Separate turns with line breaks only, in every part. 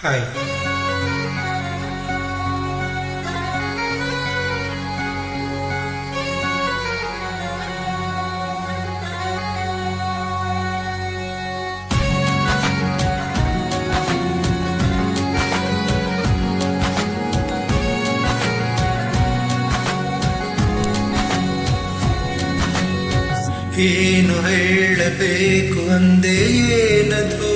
Hi. ಏನು ಹೇಳಬೇಕು ಅಂದೇ ಏನದು,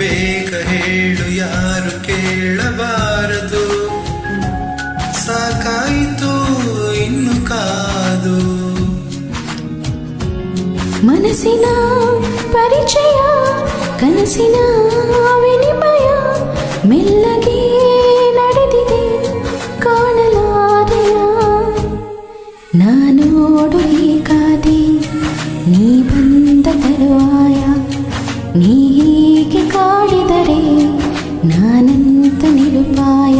ಬೇಗ ಹೇಳು ಯಾರು ಕೇಳಬಾರದು. ಸಾಕಾಯಿತು ಇನ್ನು ಕಾದು.
ಮನಸ್ಸಿನ ಪರಿಚಯ, ಕನಸಿನ ವಿನಿಮಯ, ಮೆಲ್ಲಗೆ ನಡೆದಿದೆ ಕಾಣಲಾರೆಯ. ನಾನೋಡು ಹೀಗಾದೆ ನೀ ಬಂದ ತರುವಾಯ, ನೀ ಹೀಗೆ ಕಾಡಿದರೆ ನಾನಂತ ನಿರುಪಾಯ.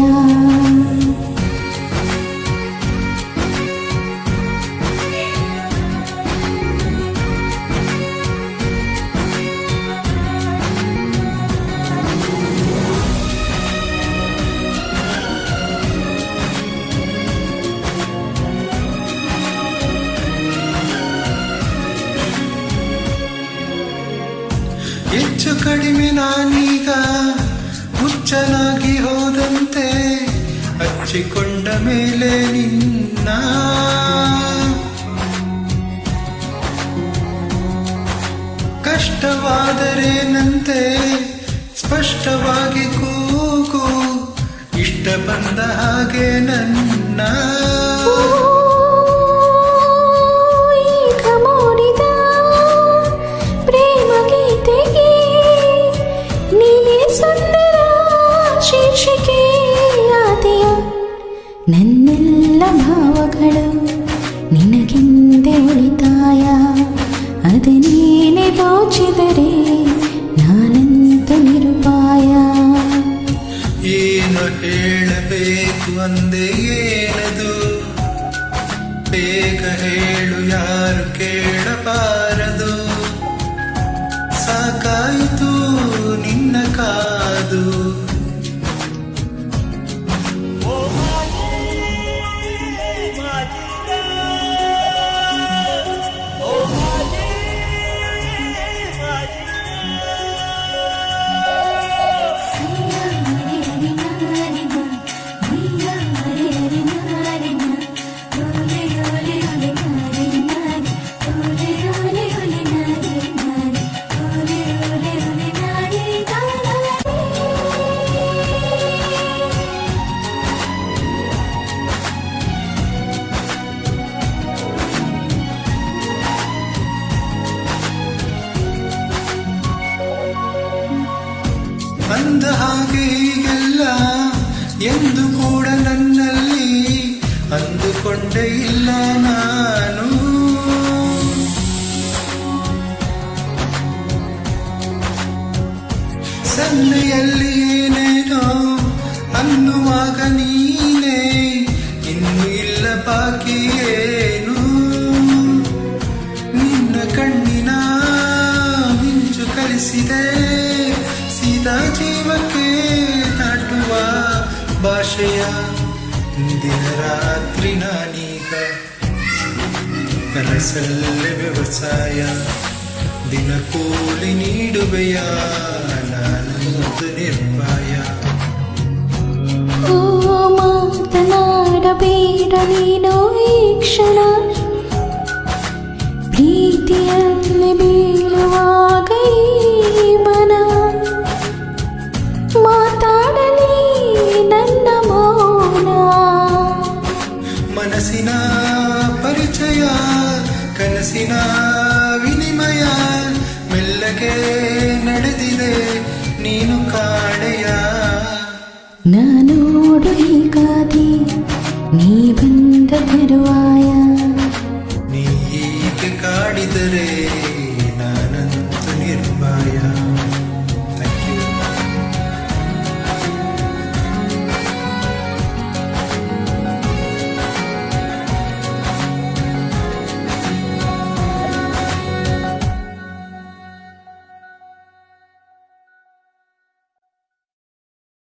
ಹೆಚ್ಚು ಕಡಿಮೆ ನಾನೀಗ ಹುಚ್ಚನಾಗಿ ಹೋದಂತೆ, ಹಚ್ಚಿಕೊಂಡ ಮೇಲೆ ನಿನ್ನ ಕಷ್ಟವಾದರೇನಂತೆ ಸ್ಪಷ್ಟವಾಗಿ ಕೂಗು, ಇಷ್ಟ ಬಂದ ಹಾಗೆ ನನ್ನ.
ನನ್ನೆಲ್ಲ ಭಾವಗಳು ನಿನಗೆಂದೇ ಉಳಿತಾಯ, ಅದು ನೀನೆ ದೋಚಿದರೆ ನಾನಂತ ನಿರುಪಾಯ.
ಏನು ಹೇಳಬೇಕು ಅಂದೇ ಏನದು, ಬೇಗ ಹೇಳು ಯಾರು ಕೇಳಬಾರದು. ಸಾಕಾಯಿತು ನಿನ್ನ ಕಾದು. ಅಂದ ಹಾಗೆ ಹೀಗೆಲ್ಲ ಎಂದು ಕೂಡ ನನ್ನಲ್ಲಿ ಅಂದುಕೊಂಡೇ ಇಲ್ಲ ನಾನು. ಸನ್ನೆಯಲ್ಲಿ ಏನೇನೋ ಅನ್ನುವಾಗ ನೀನೇ ಇನ್ನು ಇಲ್ಲ ಬಾಕಿ ಏನು. ನಿನ್ನ ಕಣ್ಣಿನ ಮಿಂಚು ಕಲಿಸಿದೆ ಸೀದಾ ಜೀವಕ್ಕೆ ನಾಟುವ ಭಾಷೆಯ. ದಿನ ರಾತ್ರಿ ನಾನೀಗ ಕನಸಲ್ಲೇ ವ್ಯವಸಾಯ, ದಿನ ಕೂಲಿ ನೀಡುವೆಯ ನಾನಂದು ನಿರ್ಭಯ.
ಓ ಮಾತನಾಡಬೇಡ ನೀನು ಈ ಕ್ಷಣ, ಪ್ರೀತಿಯಲ್ಲಿ ಬೀಳುವಾಗ ಈ ಮನ. ಮಾತಾಡಲಿ ನನ್ನ ಮೌನ,
ಮನಸ್ಸಿನ ಪರಿಚಯ, ಕನಸಿನ ವಿನಿಮಯ, ಮೆಲ್ಲಗೆ ನಡೆದಿದೆ ನೀನು ಕಾಣೆಯ.
ನಾನೋಡು ಹೀಗಾದೆ ನೀ ಬಂದ ತರುವಾಯ.